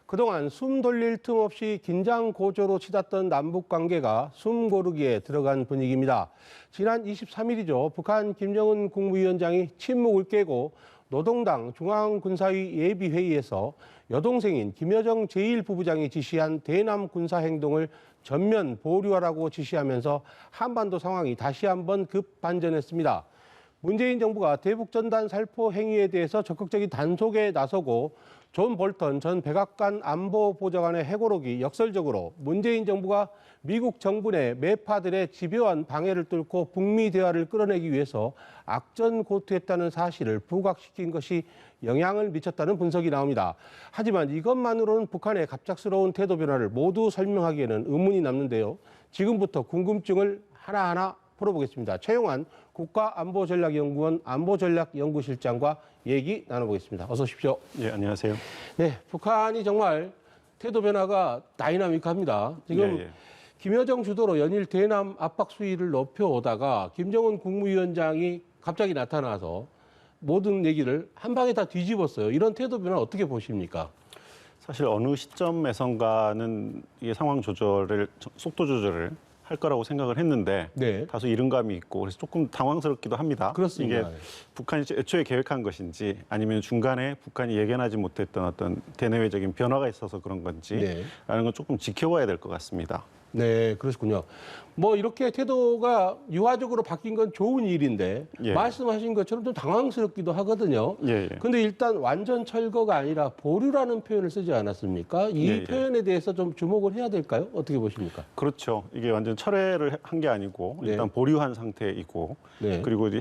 그동안 숨 돌릴 틈 없이 긴장 고조로 치닫던 남북 관계가 숨 고르기에 들어간 분위기입니다. 지난 23일이죠. 북한 김정은 국무위원장이 침묵을 깨고 노동당 중앙군사위 예비회의에서 여동생인 김여정 제1부부장이 지시한 대남 군사 행동을 전면 보류하라고 지시하면서 한반도 상황이 다시 한번 급반전했습니다. 문재인 정부가 대북전단 살포 행위에 대해서 적극적인 단속에 나서고 존 볼턴 전 백악관 안보보좌관의 해고록이 역설적으로 문재인 정부가 미국 정부 내 매파들의 집요한 방해를 뚫고 북미 대화를 끌어내기 위해서 악전고투했다는 사실을 부각시킨 것이 영향을 미쳤다는 분석이 나옵니다. 하지만 이것만으로는 북한의 갑작스러운 태도 변화를 모두 설명하기에는 의문이 남는데요. 지금부터 궁금증을 하나하나 풀어보겠습니다. 최용환 국가안보전략연구원 안보전략연구실장과 얘기 나눠보겠습니다. 어서 오십시오. 예, 안녕하세요. 네, 북한이 정말 태도 변화가 다이나믹합니다. 지금 예. 김여정 주도로 연일 대남 압박 수위를 높여오다가 김정은 국무위원장이 갑자기 나타나서 모든 얘기를 한 방에 다 뒤집었어요. 이런 태도 변화 어떻게 보십니까? 사실 어느 시점에선가는 이 상황 조절을, 속도 조절을 할 거라고 생각을 했는데 네. 다소 이른감이 있고 그래서 조금 당황스럽기도 합니다. 그렇습니다. 이게 북한이 애초에 계획한 것인지 아니면 중간에 북한이 예견하지 못했던 어떤 대내외적인 변화가 있어서 그런 건지 네. 라는 건 조금 지켜봐야 될 것 같습니다. 네, 그러시군요. 뭐 이렇게 태도가 유화적으로 바뀐 건 좋은 일인데 예. 말씀하신 것처럼 좀 당황스럽기도 하거든요. 예. 근데 일단 완전 철거가 아니라 보류라는 표현을 쓰지 않았습니까? 이 예. 표현에 대해서 좀 주목을 해야 될까요? 어떻게 보십니까? 그렇죠. 이게 완전 철회를 한 게 아니고 일단 네. 보류한 상태이고 네. 그리고 이제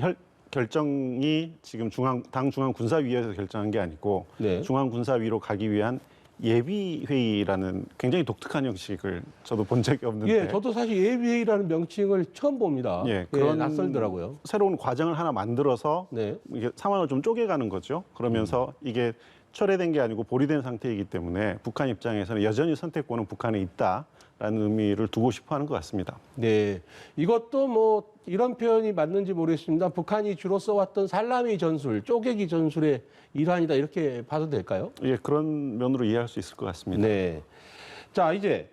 결정이 지금 당 중앙군사위에서 결정한 게 아니고 네. 중앙군사위로 가기 위한 예비회의라는 굉장히 독특한 형식을 저도 본 적이 없는데 예, 저도 사실 예비회의라는 명칭을 처음 봅니다. 예, 그런 낯설더라고요. 새로운 과정을 하나 만들어서 네. 이게 상황을 좀 쪼개가는 거죠. 그러면서 이게 철회된 게 아니고 보류된 상태이기 때문에 북한 입장에서는 여전히 선택권은 북한에 있다라는 의미를 두고 싶어 하는 것 같습니다. 네, 이것도 뭐 이런 표현이 맞는지 모르겠습니다. 북한이 주로 써왔던 살라미 전술, 쪼개기 전술의 일환이다 이렇게 봐도 될까요? 예, 그런 면으로 이해할 수 있을 것 같습니다. 네. 자, 이제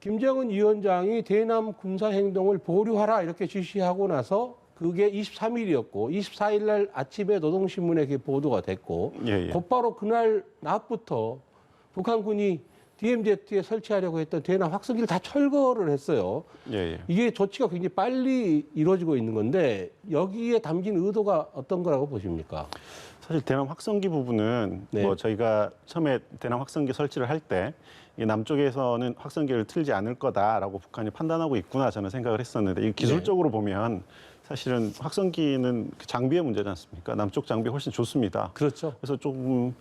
김정은 위원장이 대남 군사 행동을 보류하라 이렇게 지시하고 나서 그게 23일이었고 24일 날 아침에 노동신문에 그게 보도가 됐고 예. 곧바로 그날 낮부터 북한군이 DMZ에 설치하려고 했던 대남 확성기를 다 철거를 했어요. 예. 이게 조치가 굉장히 빨리 이루어지고 있는 건데 여기에 담긴 의도가 어떤 거라고 보십니까? 사실 대남 확성기 부분은 네. 뭐 저희가 처음에 대남 확성기 설치를 할 때 남쪽에서는 확성기를 틀지 않을 거다라고 북한이 판단하고 있구나 저는 생각을 했었는데 이 기술적으로 보면 사실은 확성기는 장비의 문제지 않습니까? 남쪽 장비 훨씬 좋습니다. 그렇죠. 그래서 조금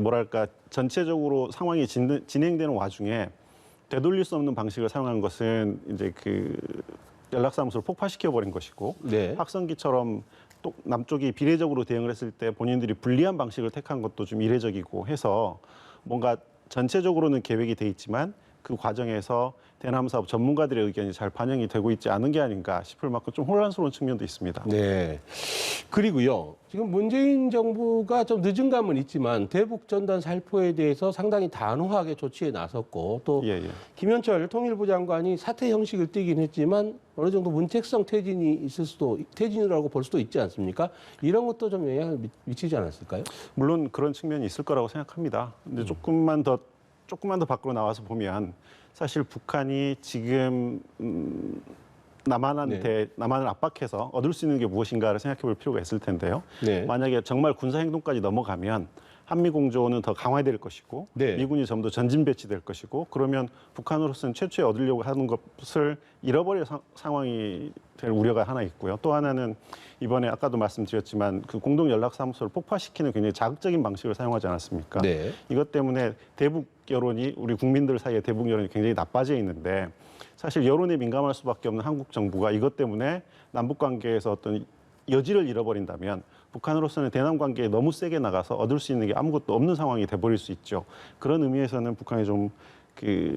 뭐랄까 전체적으로 상황이 진행되는 와중에 되돌릴 수 없는 방식을 사용한 것은 이제 연락사무소를 폭파시켜 버린 것이고 네. 확성기처럼 또 남쪽이 비례적으로 대응을 했을 때 본인들이 불리한 방식을 택한 것도 좀 이례적이고 해서 뭔가 전체적으로는 계획이 돼 있지만 그 과정에서 대남 사업 전문가들의 의견이 잘 반영이 되고 있지 않은 게 아닌가 싶을 만큼 좀 혼란스러운 측면도 있습니다. 네. 그리고요. 지금 문재인 정부가 좀 늦은 감은 있지만 대북 전단 살포에 대해서 상당히 단호하게 조치에 나섰고 또 김현철 통일부 장관이 사퇴 형식을 띠긴 했지만 어느 정도 문책성 퇴진이라고 볼 수도 있지 않습니까? 이런 것도 좀 영향을 미치지 않았을까요? 물론 그런 측면이 있을 거라고 생각합니다. 근데 조금만 더 밖으로 나와서 보면 사실 북한이 지금 남한을 압박해서 얻을 수 있는 게 무엇인가를 생각해 볼 필요가 있을 텐데요. 네. 만약에 정말 군사 행동까지 넘어가면 한미 공조는 더 강화될 것이고 네. 미군이 좀 더 전진 배치될 것이고 그러면 북한으로서는 최초에 얻으려고 하는 것을 잃어버릴 상황이 될 우려가 하나 있고요. 또 하나는 이번에 아까도 말씀드렸지만 그 공동 연락사무소를 폭파시키는 굉장히 자극적인 방식을 사용하지 않았습니까? 네. 이것 때문에 대북 여론이 우리 국민들 사이에 대북 여론이 굉장히 나빠져 있는데 사실 여론에 민감할 수밖에 없는 한국 정부가 이것 때문에 남북 관계에서 어떤 여지를 잃어버린다면 북한으로서는 대남 관계에 너무 세게 나가서 얻을 수 있는 게 아무것도 없는 상황이 돼버릴 수 있죠. 그런 의미에서는 북한이 좀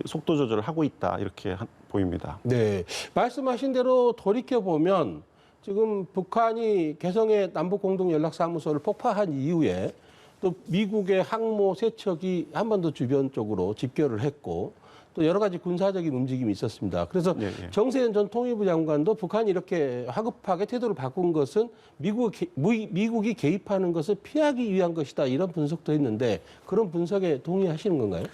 속도 조절을 하고 있다 이렇게 보입니다. 네, 말씀하신 대로 돌이켜 보면 지금 북한이 개성의 남북 공동 연락사무소를 폭파한 이후에 또 미국의 항모 세척이 한반도 주변 쪽으로 집결을 했고 또 여러 가지 군사적인 움직임이 있었습니다. 그래서 예, 예. 정세현 전 통일부 장관도 북한이 이렇게 화급하게 태도를 바꾼 것은 미국이 개입하는 것을 피하기 위한 것이다 이런 분석도 했는데 그런 분석에 동의하시는 건가요?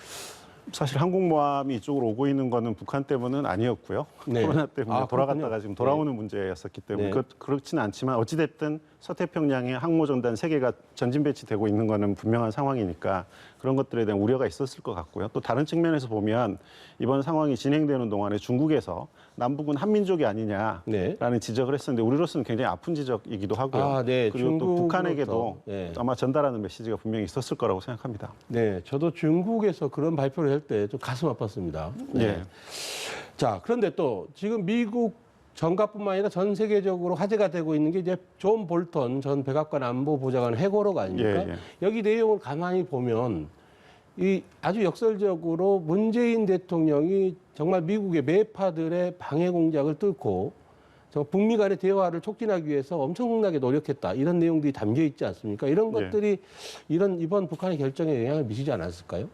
사실 항공모함이 이쪽으로 오고 있는 거는 북한 때문은 아니었고요. 네. 코로나 때문에 아, 돌아갔다가 그렇군요. 지금 돌아오는 문제였었기 때문에 네. 그렇지는 않지만 어찌됐든 서태평양에 항모전단 3개가 전진 배치되고 있는 거는 분명한 상황이니까 그런 것들에 대한 우려가 있었을 것 같고요. 또 다른 측면에서 보면 이번 상황이 진행되는 동안에 중국에서 남북은 한민족이 아니냐라는 네. 지적을 했었는데 우리로서는 굉장히 아픈 지적이기도 하고요. 아, 네. 그리고 또 중국으로부터. 북한에게도 네. 아마 전달하는 메시지가 분명히 있었을 거라고 생각합니다. 네, 저도 중국에서 그런 발표를 할 때 좀 가슴 아팠습니다. 네. 예. 자, 그런데 또 지금 미국 정가뿐만 아니라 전 세계적으로 화제가 되고 있는 게 이제 존 볼턴 전 백악관 안보보좌관 회고록 아닙니까? 예, 예. 여기 내용을 가만히 보면 이 아주 역설적으로 문재인 대통령이 정말 미국의 매파들의 방해 공작을 뚫고 저 북미 간의 대화를 촉진하기 위해서 엄청나게 노력했다. 이런 내용들이 담겨 있지 않습니까? 이런 예. 것들이 이런 이번 북한의 결정에 영향을 미치지 않았을까요?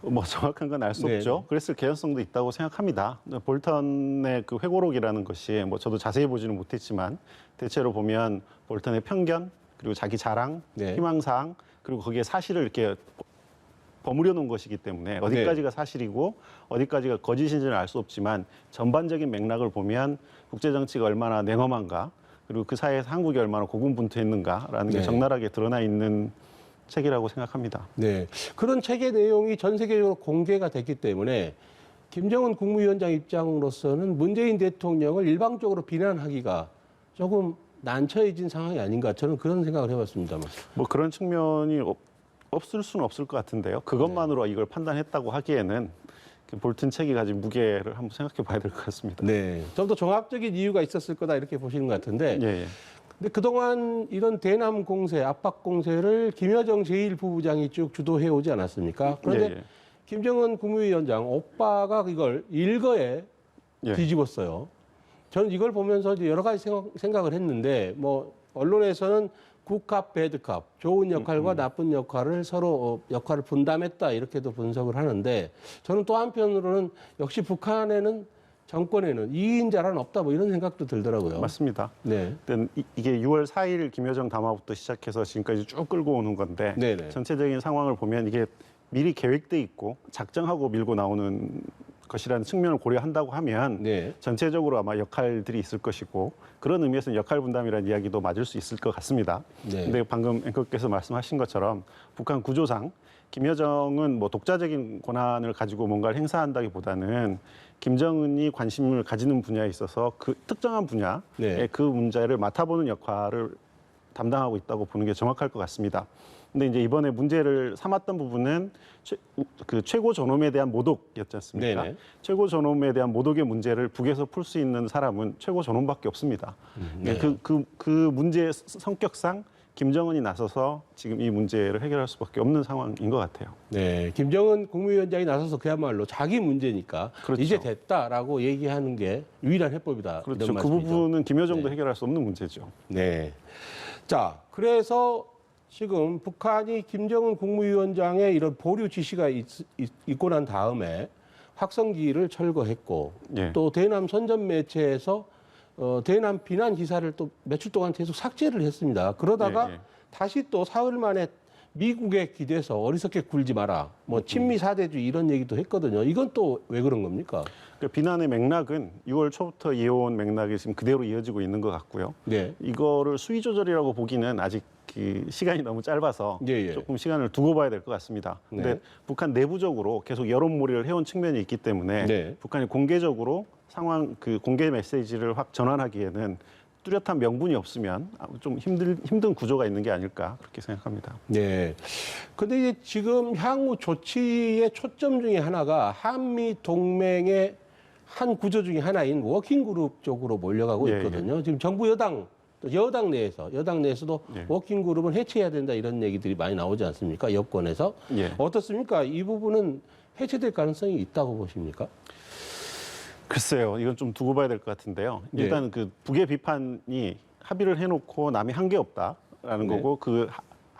뭐 정확한 건 알 수 네. 없죠. 그랬을 개연성도 있다고 생각합니다. 볼턴의 그 회고록이라는 것이 뭐 저도 자세히 보지는 못했지만 대체로 보면 볼턴의 편견 그리고 자기 자랑, 네. 희망사항 그리고 거기에 사실을 이렇게 버무려 놓은 것이기 때문에 어디까지가 사실이고 어디까지가 거짓인지는 알 수 없지만 전반적인 맥락을 보면 국제 정치가 얼마나 냉엄한가 그리고 그 사이에서 한국이 얼마나 고군분투했는가라는 게 네. 적나라하게 드러나 있는 책이라고 생각합니다. 네. 그런 책의 내용이 전 세계적으로 공개가 됐기 때문에 김정은 국무위원장 입장으로서는 문재인 대통령을 일방적으로 비난하기가 조금 난처해진 상황이 아닌가 저는 그런 생각을 해봤습니다만. 뭐 그런 측면이 없을 수는 없을 것 같은데요. 그것만으로 이걸 판단했다고 하기에는 그 볼튼 책이 가진 무게를 한번 생각해 봐야 될 것 같습니다. 네. 좀 더 종합적인 이유가 있었을 거다 이렇게 보시는 것 같은데. 예, 예. 근데 그동안 이런 대남 공세, 압박 공세를 김여정 제1부부장이 쭉 주도해 오지 않았습니까? 그런데 예, 예. 김정은 국무위원장 오빠가 이걸 일거에 예. 뒤집었어요. 저는 이걸 보면서 이제 여러 가지 생각을 했는데 뭐 언론에서는 굿캅, 배드캅, 좋은 역할과 나쁜 역할을 서로 역할을 분담했다 이렇게도 분석을 하는데 저는 또 한편으로는 역시 북한에는 정권에는 이인자란 없다 뭐 이런 생각도 들더라고요. 맞습니다. 네. 일단 이게 6월 4일 김여정 담화부터 시작해서 지금까지 쭉 끌고 오는 건데 네네. 전체적인 상황을 보면 이게 미리 계획돼 있고 작정하고 밀고 나오는 것이라는 측면을 고려한다고 하면 네. 전체적으로 아마 역할들이 있을 것이고 그런 의미에서는 역할 분담이라는 이야기도 맞을 수 있을 것 같습니다. 네. 근데 방금 앵커께서 말씀하신 것처럼 북한 구조상 김여정은 뭐 독자적인 권한을 가지고 뭔가를 행사한다기보다는 김정은이 관심을 가지는 분야에 있어서 그 특정한 분야의 네. 그 문제를 맡아보는 역할을 담당하고 있다고 보는 게 정확할 것 같습니다. 근데 이제 이번에 문제를 삼았던 부분은 그 최고 존엄에 대한 모독이었지 않습니까? 네네. 최고 존엄에 대한 모독의 문제를 북에서 풀 수 있는 사람은 최고 존엄밖에 없습니다. 네. 그 문제의 성격상 김정은이 나서서 지금 이 문제를 해결할 수밖에 없는 상황인 것 같아요. 네, 김정은 국무위원장이 나서서 그야말로 자기 문제니까 그렇죠. 이제 됐다라고 얘기하는 게 유일한 해법이다. 그렇죠. 이런 그 말씀이죠. 부분은 김여정도 네. 해결할 수 없는 문제죠. 네. 자, 그래서 지금 북한이 김정은 국무위원장의 이런 보류 지시가 있고 난 다음에 확성기를 철거했고 예. 또 대남 선전 매체에서 대남 비난 기사를 또 며칠 동안 계속 삭제를 했습니다. 그러다가 예, 예. 다시 또 사흘 만에 미국에 기대서 어리석게 굴지 마라. 뭐 친미 사대주의 이런 얘기도 했거든요. 이건 또 왜 그런 겁니까? 그 비난의 맥락은 6월 초부터 이어온 맥락이 지금 그대로 이어지고 있는 것 같고요. 네. 이거를 수위 조절이라고 보기는 아직 그 시간이 너무 짧아서 예, 예. 조금 시간을 두고 봐야 될 것 같습니다. 근데 네. 북한 내부적으로 계속 여론몰이를 해온 측면이 있기 때문에 네. 북한이 공개적으로 상황 그 공개 메시지를 확 전환하기에는 뚜렷한 명분이 없으면 좀 힘든 구조가 있는 게 아닐까 그렇게 생각합니다. 네. 근데 이제 지금 향후 조치의 초점 중에 하나가 한미 동맹의 한 구조 중에 하나인 워킹 그룹 쪽으로 몰려가고 예, 있거든요. 지금 정부 여당 또 여당 내에서도 예. 워킹 그룹은 해체해야 된다 이런 얘기들이 많이 나오지 않습니까? 여권에서. 예. 어떻습니까? 이 부분은 해체될 가능성이 있다고 보십니까? 글쎄요, 이건 좀 두고 봐야 될 것 같은데요. 네. 일단 그 북의 비판이 합의를 해놓고 남이 한 게 없다라는 네. 거고 그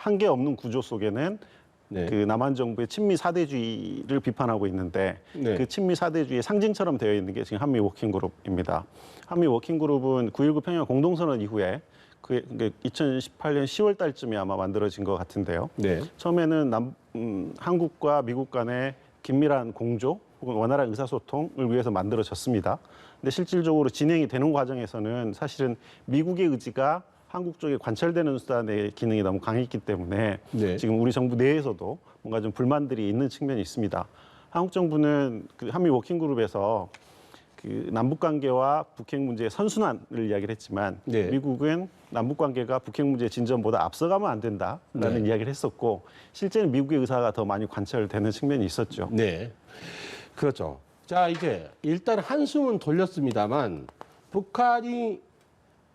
한계 없는 구조 속에는 네. 그 남한 정부의 친미 사대주의를 비판하고 있는데 네. 그 친미 사대주의의 상징처럼 되어 있는 게 지금 한미 워킹그룹입니다. 한미 워킹그룹은 9.19 평양 공동선언 이후에 그 2018년 10월 달쯤에 아마 만들어진 것 같은데요. 네. 처음에는 한국과 미국 간의 긴밀한 공조 혹은 원활한 의사소통을 위해서 만들어졌습니다. 근데 실질적으로 진행이 되는 과정에서는 사실은 미국의 의지가 한국 쪽에 관철되는 수단의 기능이 너무 강했기 때문에 네. 지금 우리 정부 내에서도 뭔가 좀 불만들이 있는 측면이 있습니다. 한국 정부는 그 한미 워킹그룹에서 그 남북 관계와 북핵 문제의 선순환을 이야기를 했지만 네. 미국은 남북 관계가 북핵 문제 진전보다 앞서가면 안 된다라는 네. 이야기를 했었고 실제는 미국의 의사가 더 많이 관철되는 측면이 있었죠. 네. 그렇죠. 자, 이제 일단 한숨은 돌렸습니다만 북한이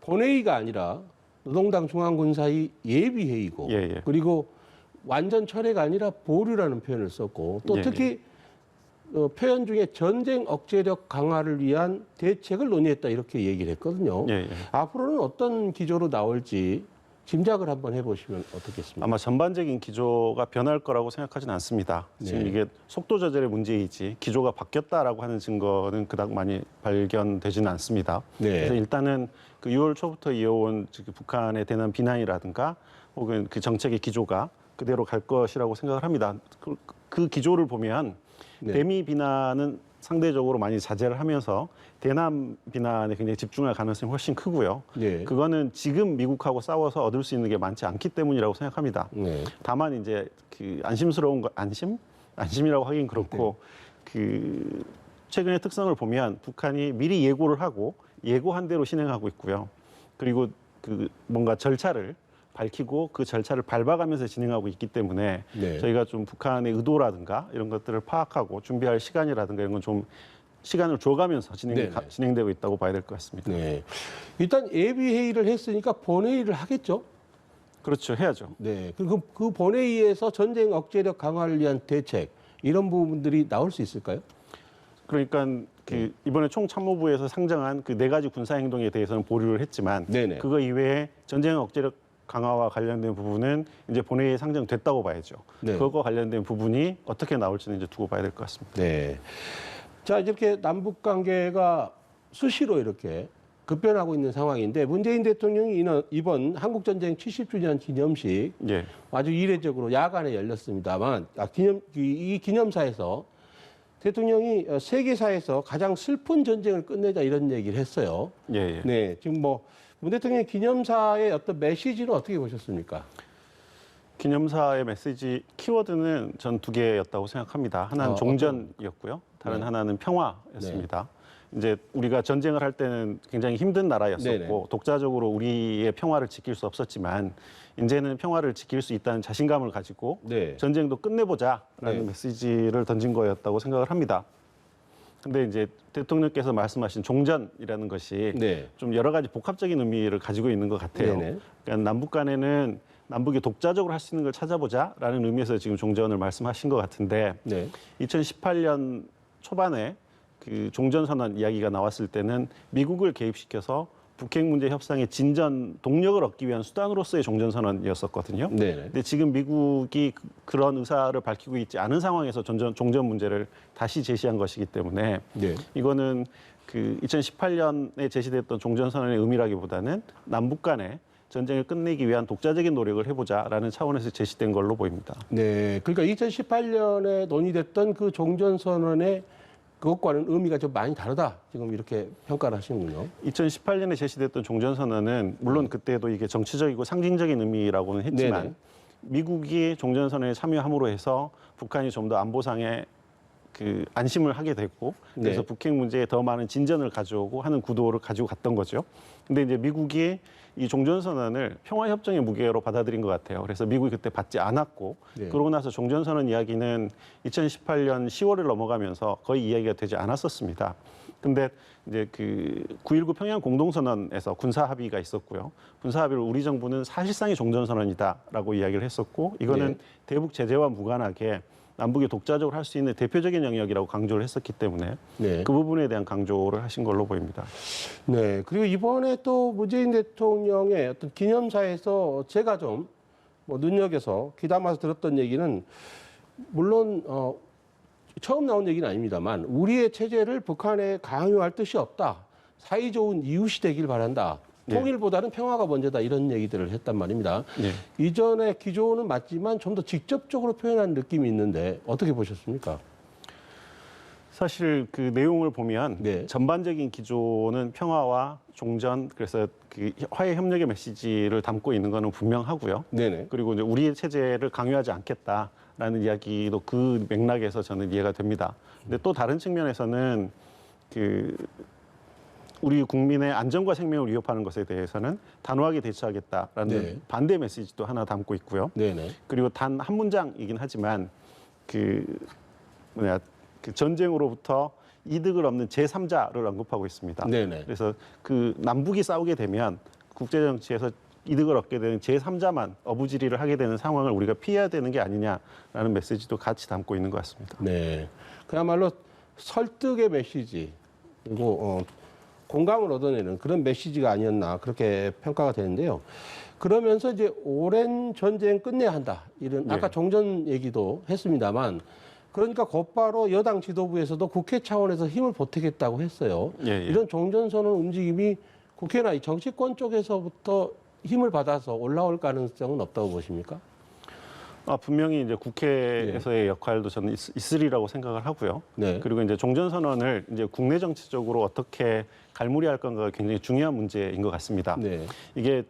본회의가 아니라 노동당 중앙군사위 예비회의고 예, 예. 그리고 완전 철회가 아니라 보류라는 표현을 썼고 또 예, 특히 표현 중에 전쟁 억제력 강화를 위한 대책을 논의했다 이렇게 얘기를 했거든요. 예, 예. 앞으로는 어떤 기조로 나올지 짐작을 한번 해보시면 어떻겠습니까? 아마 전반적인 기조가 변할 거라고 생각하지는 않습니다. 지금 네. 이게 속도 조절의 문제이지 기조가 바뀌었다라고 하는 증거는 그닥 많이 발견되지는 않습니다. 네. 그래서 일단은 그 6월 초부터 이어온 북한에 대한 비난이라든가 혹은 그 정책의 기조가 그대로 갈 것이라고 생각을 합니다. 그 기조를 보면 네. 대미 비난은 상대적으로 많이 자제를 하면서 대남 비난에 굉장히 집중할 가능성이 훨씬 크고요. 네. 그거는 지금 미국하고 싸워서 얻을 수 있는 게 많지 않기 때문이라고 생각합니다. 네. 다만 이제 그 안심스러운 거 안심이라고 하긴 그렇고 그 최근의 특성을 보면 북한이 미리 예고를 하고 예고한 대로 진행하고 있고요. 그리고 그 뭔가 절차를 밝히고 그 절차를 밟아가면서 진행하고 있기 때문에 네. 저희가 좀 북한의 의도라든가 이런 것들을 파악하고 준비할 시간이라든가 이런 건 좀 시간을 줘가면서 네네. 진행되고 있다고 봐야 될 것 같습니다. 네. 일단 예비회의를 했으니까 본회의를 하겠죠? 그렇죠. 해야죠. 네. 그리고 그 본회의에서 전쟁 억제력 강화를 위한 대책 이런 부분들이 나올 수 있을까요? 그러니까 그 이번에 총참모부에서 상정한 그 4가지 군사 행동에 대해서는 보류를 했지만 네네. 그거 이외에 전쟁 억제력 강화와 관련된 부분은 이제 본회의에 상정됐다고 봐야죠. 네. 그것과 관련된 부분이 어떻게 나올지는 이제 두고 봐야 될 것 같습니다. 네. 자, 이렇게 남북 관계가 수시로 이렇게 급변하고 있는 상황인데 문재인 대통령이 이번 한국전쟁 70주년 기념식 예. 아주 이례적으로 야간에 열렸습니다만 이 기념사에서 대통령이 세계사에서 가장 슬픈 전쟁을 끝내자 이런 얘기를 했어요. 예, 예. 네, 지금 뭐 문 대통령 기념사의 어떤 메시지는 어떻게 보셨습니까? 기념사의 메시지 키워드는 전 2개였다고 생각합니다. 하나는 종전이었고요. 다른 네. 하나는 평화였습니다. 이제 우리가 전쟁을 할 때는 굉장히 힘든 나라였었고 네네. 독자적으로 우리의 평화를 지킬 수 없었지만 이제는 평화를 지킬 수 있다는 자신감을 가지고 네. 전쟁도 끝내보자라는 네. 메시지를 던진 거였다고 생각을 합니다. 근데 이제 대통령께서 말씀하신 종전이라는 것이 네. 좀 여러 가지 복합적인 의미를 가지고 있는 것 같아요. 네네. 그러니까 남북 간에는 남북이 독자적으로 할 수 있는 걸 찾아보자라는 의미에서 지금 종전을 말씀하신 것 같은데 네. 2018년 초반에 그 종전선언 이야기가 나왔을 때는 미국을 개입시켜서 북핵 문제 협상의 진전 동력을 얻기 위한 수단으로서의 종전선언이었었거든요. 네네. 근데 지금 미국이 그런 의사를 밝히고 있지 않은 상황에서 종전 문제를 다시 제시한 것이기 때문에 네. 이거는 그 2018년에 제시됐던 종전선언의 의미라기보다는 남북 간에 전쟁을 끝내기 위한 독자적인 노력을 해보자라는 차원에서 제시된 걸로 보입니다. 네. 그러니까 2018년에 논의됐던 그 종전선언의 그것과는 의미가 좀 많이 다르다. 지금 이렇게 평가를 하시는군요. 2018년에 제시됐던 종전선언은 물론 그때도 이게 정치적이고 상징적인 의미라고는 했지만 네네. 미국이 종전선언에 참여함으로 해서 북한이 좀 더 안보상의 그 안심을 하게 됐고 그래서 네. 북핵 문제에 더 많은 진전을 가져오고 하는 구도를 가지고 갔던 거죠. 근데 이제 미국이 이 종전선언을 평화협정의 무게로 받아들인 것 같아요. 그래서 미국이 그때 받지 않았고 네. 그러고 나서 종전선언 이야기는 2018년 10월을 넘어가면서 거의 이야기가 되지 않았었습니다. 근데 이제 그 9.19 평양 공동선언에서 군사 합의가 있었고요. 군사 합의를 우리 정부는 사실상의 종전선언이다라고 이야기를 했었고 이거는 네. 대북 제재와 무관하게 남북이 독자적으로 할 수 있는 대표적인 영역이라고 강조를 했었기 때문에 네. 그 부분에 대한 강조를 하신 걸로 보입니다. 네. 그리고 이번에 또 문재인 대통령의 어떤 기념사에서 제가 좀 뭐 눈여겨서 귀담아서 들었던 얘기는 물론 처음 나온 얘기는 아닙니다만 우리의 체제를 북한에 강요할 뜻이 없다. 사이좋은 이웃이 되길 바란다. 네. 통일보다는 평화가 먼저다. 이런 얘기들을 했단 말입니다. 네. 이전의 기조는 맞지만 좀 더 직접적으로 표현한 느낌이 있는데 어떻게 보셨습니까? 사실 그 내용을 보면 네. 전반적인 기조는 평화와 종전, 그래서 그 화해 협력의 메시지를 담고 있는 거는 분명하고요. 네네. 그리고 이제 우리의 체제를 강요하지 않겠다라는 이야기도 그 맥락에서 저는 이해가 됩니다. 근데 또 다른 측면에서는 그 우리 국민의 안전과 생명을 위협하는 것에 대해서는 단호하게 대처하겠다라는 네. 반대 메시지도 하나 담고 있고요. 네네. 그리고 단 한 문장이긴 하지만 그 전쟁으로부터 이득을 얻는 제3자를 언급하고 있습니다. 네네. 그래서 그 남북이 싸우게 되면 국제 정치에서 이득을 얻게 되는 제3자만 어부지리를 하게 되는 상황을 우리가 피해야 되는 게 아니냐라는 메시지도 같이 담고 있는 것 같습니다. 네. 그야말로 설득의 메시지 그리고 공감을 얻어내는 그런 메시지가 아니었나 그렇게 평가가 되는데요. 그러면서 이제 오랜 전쟁 끝내야 한다. 이런 아까 네. 종전 얘기도 했습니다만 그러니까 곧바로 여당 지도부에서도 국회 차원에서 힘을 보태겠다고 했어요. 예, 예. 이런 종전선언 움직임이 국회나 이 정치권 쪽에서부터 힘을 받아서 올라올 가능성은 없다고 보십니까? 분명히 이제 국회에서의 역할도 저는 있으리라고 생각을 하고요. 네. 그리고 이제 종전선언을 이제 국내 정치적으로 어떻게 갈무리할 건가가 굉장히 중요한 문제인 것 같습니다. 네. 이게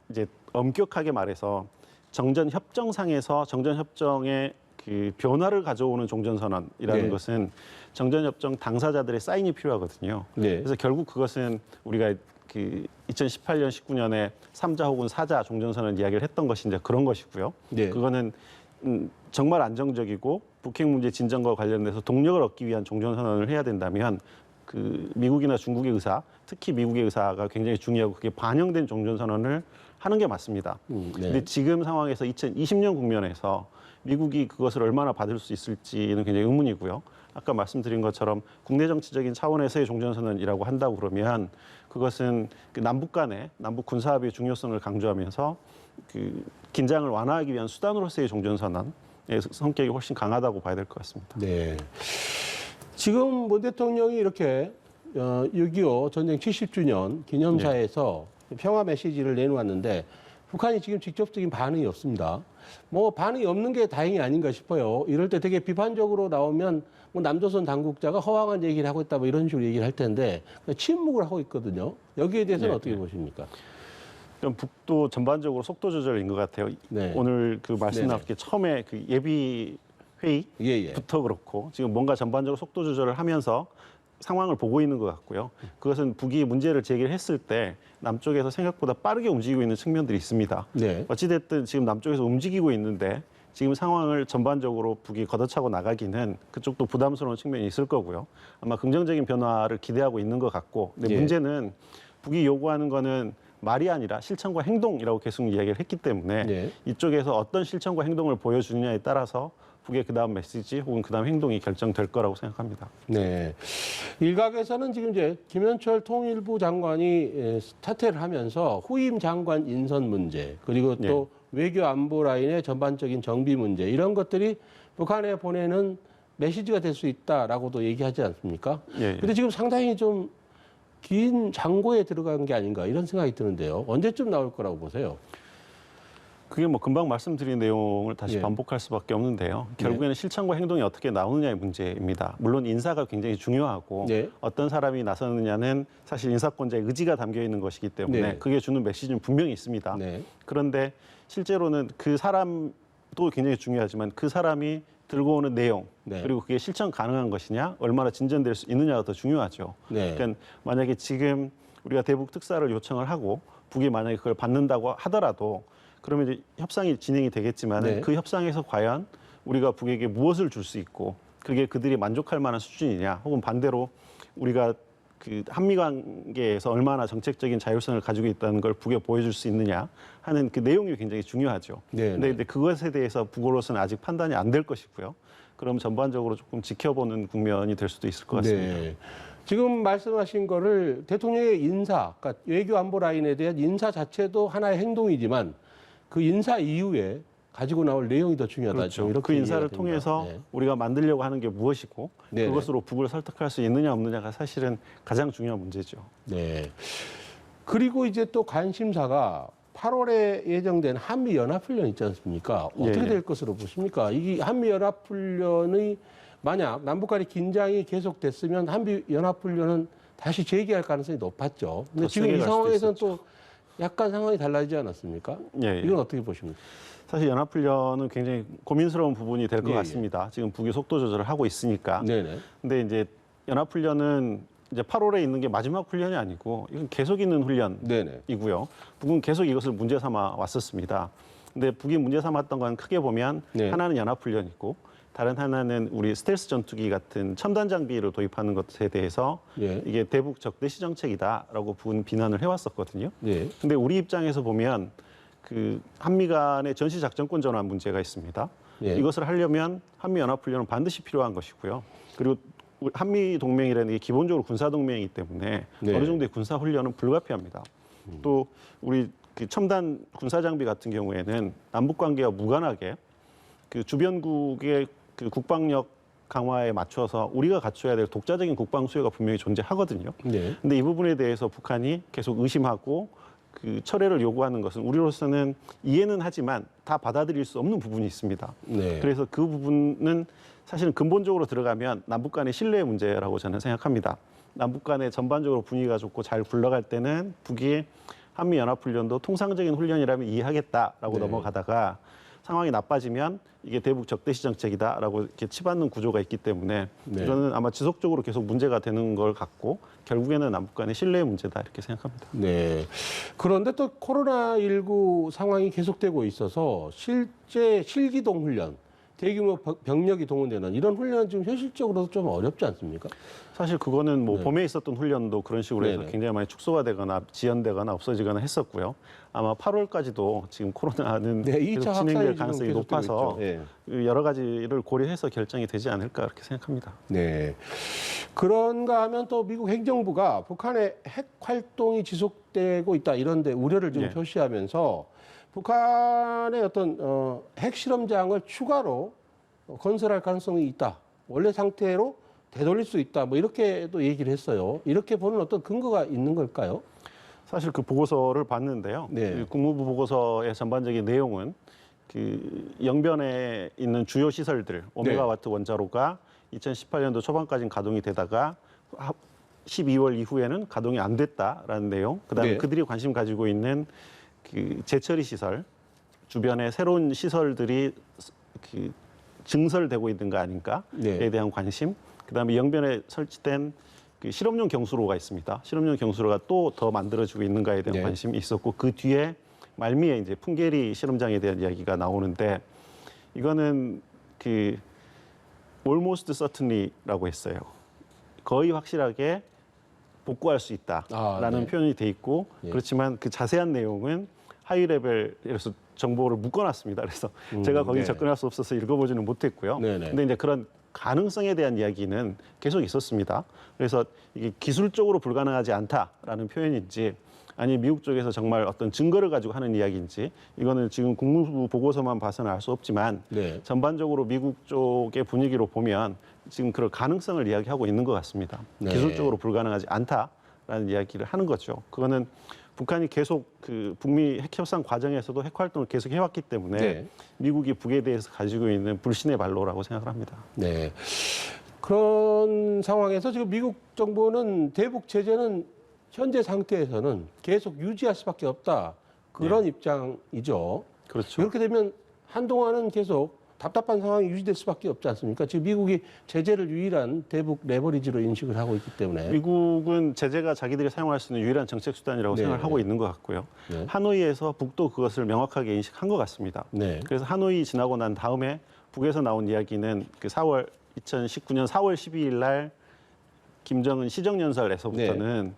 이제 엄격하게 말해서 정전 협정상에서 정전 협정의 그 변화를 가져오는 종전선언이라는 네. 것은 정전 협정 당사자들의 사인이 필요하거든요. 네. 그래서 결국 그것은 우리가 그 2018년, 19년에 3자 혹은 4자 종전선언 이야기를 했던 것이 이제 그런 것이고요. 네. 그거는 정말 안정적이고 북핵 문제 진전과 관련돼서 동력을 얻기 위한 종전선언을 해야 된다면 그 미국이나 중국의 의사, 특히 미국의 의사가 굉장히 중요하고 그게 반영된 종전선언을 하는 게 맞습니다. 네. 근데 지금 상황에서 2020년 국면에서 미국이 그것을 얼마나 받을 수 있을지는 굉장히 의문이고요. 아까 말씀드린 것처럼 국내 정치적인 차원에서의 종전선언이라고 한다고 그러면 그것은 그 남북 간의 남북 군사합의의 중요성을 강조하면서 그 긴장을 완화하기 위한 수단으로서의 종전선언의 성격이 훨씬 강하다고 봐야 될 것 같습니다. 네. 지금 문 대통령이 이렇게 6.25 전쟁 70주년 기념사에서 평화 메시지를 내놓았는데 북한이 지금 직접적인 반응이 없습니다. 뭐 반응이 없는 게 다행이 아닌가 싶어요. 이럴 때 되게 비판적으로 나오면 뭐 남조선 당국자가 허황한 얘기를 하고 있다 뭐 이런 식으로 얘기를 할 텐데 침묵을 하고 있거든요. 여기에 대해서는 네, 어떻게 네. 보십니까? 그럼 북도 전반적으로 속도 조절인 것 같아요. 네. 오늘 그 말씀 네네. 나왔게 처음에 그 예비 회의부터 예. 그렇고 지금 뭔가 전반적으로 속도 조절을 하면서 상황을 보고 있는 것 같고요. 그것은 북이 문제를 제기했을 때 남쪽에서 생각보다 빠르게 움직이고 있는 측면들이 있습니다. 네. 어찌됐든 지금 남쪽에서 움직이고 있는데 지금 상황을 전반적으로 북이 걷어차고 나가기는 그쪽도 부담스러운 측면이 있을 거고요. 아마 긍정적인 변화를 기대하고 있는 것 같고 근데 예. 문제는 북이 요구하는 거는 말이 아니라 실천과 행동이라고 계속 이야기를 했기 때문에 네. 이쪽에서 어떤 실천과 행동을 보여주느냐에 따라서 북의 그다음 메시지 혹은 그다음 행동이 결정될 거라고 생각합니다. 네. 일각에서는 지금 이제 김현철 통일부 장관이 사퇴를 하면서 후임 장관 인선 문제 그리고 또 외교 안보 라인의 전반적인 정비 문제 이런 것들이 북한에 보내는 메시지가 될 수 있다라고도 얘기하지 않습니까? 예. 근데 지금 상당히 좀 긴 장고에 들어간 게 아닌가 이런 생각이 드는데요. 언제쯤 나올 거라고 보세요? 그게 뭐 금방 말씀드린 내용을 다시 예. 반복할 수밖에 없는데요. 결국에는 실천과 행동이 어떻게 나오느냐의 문제입니다. 물론 인사가 굉장히 중요하고 네. 어떤 사람이 나서느냐는 사실 인사권자의 의지가 담겨 있는 것이기 때문에 네. 그게 주는 메시지는 분명히 있습니다. 네. 그런데 실제로는 그 사람도 굉장히 중요하지만 그 사람이 들고 오는 내용 네. 그리고 그게 실천 가능한 것이냐 얼마나 진전될 수 있느냐가 더 중요하죠. 네. 그러니까 만약에 지금 우리가 대북 특사를 요청을 하고 북이 만약에 그걸 받는다고 하더라도 그러면 이제 협상이 진행이 되겠지만 네. 그 협상에서 과연 우리가 북에게 무엇을 줄 수 있고 그게 그들이 만족할 만한 수준이냐 혹은 반대로 우리가 그 한미 관계에서 얼마나 정책적인 자율성을 가지고 있다는 걸 북에 보여줄 수 있느냐 하는 그 내용이 굉장히 중요하죠. 네, 근데 그것에 대해서 북으로서는 아직 판단이 안 될 것이고요. 그럼 전반적으로 조금 지켜보는 국면이 될 수도 있을 것 같습니다. 네. 지금 말씀하신 거를 대통령의 인사, 그러니까 외교 안보 라인에 대한 인사 자체도 하나의 행동이지만 그 인사 이후에 가지고 나올 내용이 더 중요하다. 좀 그렇죠. 이렇게 그 인사를 이해가 됩니다. 통해서 네. 우리가 만들려고 하는 게 무엇이고 네네. 그것으로 북을 설득할 수 있느냐 없느냐가 사실은 가장 중요한 문제죠. 네. 그리고 이제 또 관심사가 8월에 예정된 한미 연합훈련 있지 않습니까? 어떻게 예, 예. 될 것으로 보십니까? 이 한미 연합훈련이 만약 남북 간의 긴장이 계속됐으면 한미 연합훈련은 다시 재개할 가능성이 높았죠. 근데 더 지금 세게 이 갈 수도 상황에서는 있었죠. 또 약간 상황이 달라지지 않았습니까? 예, 예. 이건 어떻게 보십니까? 사실 연합훈련은 굉장히 고민스러운 부분이 될 것 예, 예. 같습니다. 지금 북이 속도 조절을 하고 있으니까. 네네. 근데 이제 연합훈련은 이제 8월에 있는 게 마지막 훈련이 아니고 이건 계속 있는 네네. 훈련이고요. 북은 계속 이것을 문제 삼아 왔었습니다. 근데 북이 문제 삼았던 건 크게 보면 네. 하나는 연합훈련이고 다른 하나는 우리 스텔스 전투기 같은 첨단 장비를 도입하는 것에 대해서 예. 이게 대북 적대시 정책이다라고 북은 비난을 해왔었거든요. 네. 근데 우리 입장에서 보면 그 한미 간의 전시 작전권 전환 문제가 있습니다. 예. 이것을 하려면 한미 연합훈련은 반드시 필요한 것이고요. 그리고 한미 동맹이라는 게 기본적으로 군사 동맹이기 때문에 네. 어느 정도의 군사 훈련은 불가피합니다. 또 우리 그 첨단 군사 장비 같은 경우에는 남북 관계와 무관하게 그 주변국의 그 국방력 강화에 맞춰서 우리가 갖춰야 될 독자적인 국방 수요가 분명히 존재하거든요. 네. 근데 이 부분에 대해서 북한이 계속 의심하고 그 철회를 요구하는 것은 우리로서는 이해는 하지만 다 받아들일 수 없는 부분이 있습니다. 네. 그래서 그 부분은 사실은 근본적으로 들어가면 남북 간의 신뢰의 문제라고 저는 생각합니다. 남북 간의 전반적으로 분위기가 좋고 잘 굴러갈 때는 북이 한미 연합훈련도 통상적인 훈련이라면 이해하겠다라고 네. 넘어가다가 상황이 나빠지면 이게 대북 적대시 정책이다라고 이렇게 치받는 구조가 있기 때문에 네. 이거는 아마 지속적으로 계속 문제가 되는 걸 같고 결국에는 남북 간의 신뢰의 문제다 이렇게 생각합니다. 네. 그런데 또 코로나19 상황이 계속되고 있어서 실제 실기동 훈련, 대규모 병력이 동원되는 이런 훈련은 지금 현실적으로도 좀 어렵지 않습니까? 사실 그거는 뭐 네. 봄에 있었던 훈련도 그런 식으로 해서 네네. 굉장히 많이 축소가 되거나 지연되거나 없어지거나 했었고요. 아마 8월까지도 지금 코로나는 네, 2차 계속 확산이 진행될 지금 가능성이 계속되고 높아서 있죠. 예. 여러 가지를 고려해서 결정이 되지 않을까 그렇게 생각합니다. 네. 그런가 하면 또 미국 행정부가 북한의 핵 활동이 지속되고 있다 이런 데 우려를 좀 네. 표시하면서 북한의 어떤 핵 실험장을 추가로 건설할 가능성이 있다. 원래 상태로 되돌릴 수 있다. 뭐 이렇게도 얘기를 했어요. 이렇게 보는 어떤 근거가 있는 걸까요? 사실 그 보고서를 봤는데요. 네. 그 국무부 보고서의 전반적인 내용은 그 영변에 있는 주요 시설들 오메가와트 원자로가 2018년도 초반까지는 가동이 되다가 12월 이후에는 가동이 안 됐다라는 내용. 그다음에 네. 그들이 관심 가지고 있는 그 재처리 시설 주변에 새로운 시설들이 그 증설되고 있는 거 아닌가에 네. 대한 관심. 그다음에 영변에 설치된 그 실험용 경수로가 있습니다. 실험용 경수로가 또 더 만들어지고 있는가에 대한 네. 관심이 있었고 그 뒤에 말미에 이제 풍계리 실험장에 대한 이야기가 나오는데 이거는 그 almost certainly라고 했어요. 거의 확실하게 복구할 수 있다라는 네. 표현이 돼 있고 예. 그렇지만 그 자세한 내용은 하이 레벨에서 정보를 묶어놨습니다. 그래서 제가 거기 네. 접근할 수 없어서 읽어보지는 못했고요. 네네. 근데 이제 그런 가능성에 대한 이야기는 계속 있었습니다. 그래서 이게 기술적으로 불가능하지 않다라는 표현인지 아니 미국 쪽에서 정말 어떤 증거를 가지고 하는 이야기인지 이거는 지금 국무부 보고서만 봐서는 알 수 없지만 네. 전반적으로 미국 쪽의 분위기로 보면 지금 그런 가능성을 이야기하고 있는 것 같습니다. 네. 기술적으로 불가능하지 않다라는 이야기를 하는 거죠. 그거는 북한이 계속 그 북미 핵 협상 과정에서도 핵 활동을 계속 해왔기 때문에 네. 미국이 북에 대해서 가지고 있는 불신의 발로라고 생각을 합니다. 네. 그런 상황에서 지금 미국 정부는 대북 제재는 현재 상태에서는 계속 유지할 수밖에 없다. 그런 입장이죠. 그렇죠. 이렇게 되면 한동안은 계속 답답한 상황이 유지될 수밖에 없지 않습니까? 지금 미국이 제재를 유일한 대북 레버리지로 인식을 하고 있기 때문에. 미국은 제재가 자기들이 사용할 수 있는 유일한 정책 수단이라고 네. 생각을 하고 있는 것 같고요. 네. 하노이에서 북도 그것을 명확하게 인식한 것 같습니다. 네. 그래서 하노이 지나고 난 다음에 북에서 나온 이야기는 그 2019년 4월 12일 날 김정은 시정연설에서부터는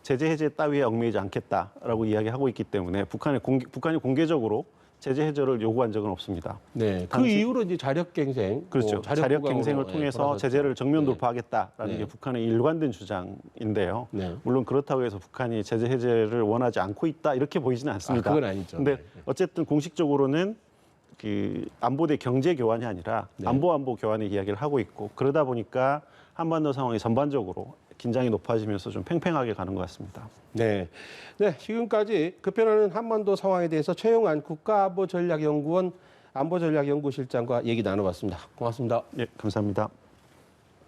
제재 해제 따위에 얽매이지 않겠다라고 이야기하고 있기 때문에 북한이 공개적으로 제재 해제를 요구한 적은 없습니다. 네, 그 당시- 이후로 이제 자력갱생, 그렇죠. 자력 갱생을 통해서 돌아섰죠. 제재를 정면 네. 돌파하겠다라는 네. 게 북한의 일관된 주장인데요. 네. 물론 그렇다고 해서 북한이 제재 해제를 원하지 않고 있다 이렇게 보이지는 않습니다. 그건 아니죠. 근데 네. 어쨌든 공식적으로는 그 안보대 경제 교환이 아니라 네. 안보 교환의 이야기를 하고 있고 그러다 보니까 한반도 상황이 전반적으로 긴장이 높아지면서 좀 팽팽하게 가는 것 같습니다. 네. 네, 지금까지 급변하는 한반도 상황에 대해서 최용환 국가안보전략연구원 안보전략연구실장과 얘기 나눠봤습니다. 고맙습니다. 예, 감사합니다.